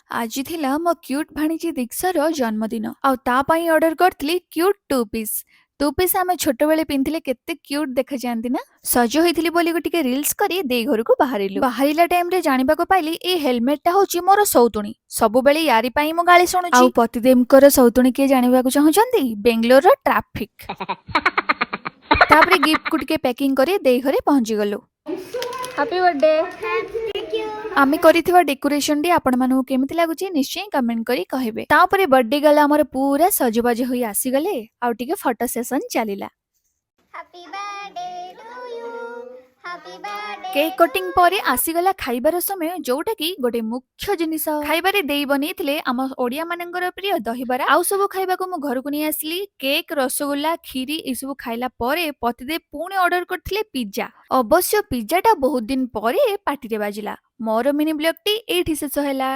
ଆଜି ଥିଲା ମୋ କ୍ୟୁଟ୍ ଭାଣିଜୀ ଦୀକ୍ଷାର ଜନ୍ମଦିନ ଆଉ ତା ପାଇଁ ଅର୍ଡର କରିଥିଲି cute two piece. Two piece ଆମେ ଛୋଟବେଳେ ପିନ୍ଧିଲେ କେତେ କ୍ୟୁଟ୍ ଦେଖାଯାଆନ୍ତି ନା। ସଜ ହୋଇଥିଲି ବୋଲି ଟିକେ ରିଲ୍ସ କରି ଦେଇ ଘରକୁ ବାହାରିଲୁ। ବାହାରିଲା ଟାଇମରେ ଜାଣିବାକୁ ପାଇଲି ଏଇ ହେଲମେଟଟା ହଉଛି ମୋର ସଉତୁଣୀ। ସବୁବେଳେ ୟାରି ପାଇଁ ମୁଁ ଗାଳି ଶୁଣୁଛି। ଆଉ ପତିଦେବଙ୍କର ସଉତୁଣୀ କିଏ ଜାଣିବାକୁ ଚାହୁଁଛନ୍ତି? ବେଙ୍ଗଲୋରର ଟ୍ରାଫିକ। ତାପରେ ଗିଫ୍ଟକୁ ଟିକେ ପ୍ୟାକିଂ କରି ଦେଇ ଘରେ ପହଞ୍ଚିଗଲୁ। Happy birthday. ଆମେ କରିଥିବା ଡେକୋରେସନଟି ଆପଣମାନଙ୍କୁ କେମିତି ଲାଗୁଛି ନିଶ୍ଚୟ କମେଣ୍ଟ କରି କହିବେ। ତାପରେ ବର୍ଥଡେ ଗଲା ଆମର ପୁରା ସଜବାଜ ହୋଇ ଆସିଗଲେ ଆଉ ଟିକେ ଫଟୋ ସେସନ ଚାଲିଲା। Happy birthday to you. Happy birthday. Cake cutting ପରେ ଆସିଗଲା ଖାଇବାର ସମୟ, ଯୋଉଟା କି ଗୋଟେ ମୁଖ୍ୟ ଜିନିଷ। ଖାଇବାରେ ଦେଇ ବନେଇଥିଲେ ଆମ ଓଡିଆ ମାନଙ୍କର ପ୍ରିୟ ଦହିବରା। ଆଉ ସବୁ ଖାଇବାକୁ ମୁଁ ଘରକୁ ନେଇ ଆସିଲି। କେକ୍, ରସଗୋଲା, କ୍ଷୀରି ଏସବୁ ଖାଇଲା ପରେ ପତିଦେବ ପୁଣି ଅର୍ଡର କରିଥିଲେ ପିଜ୍ଜା। ଅବଶ୍ୟ ପିଜ୍ଜାଟା ବହୁତ ଦିନ ପରେ ପାଟିରେ ବାଜିଲା। ମୋର ମିନି ବ୍ଲଗଟି ଏଇଠି ଶେଷ ହେଲା।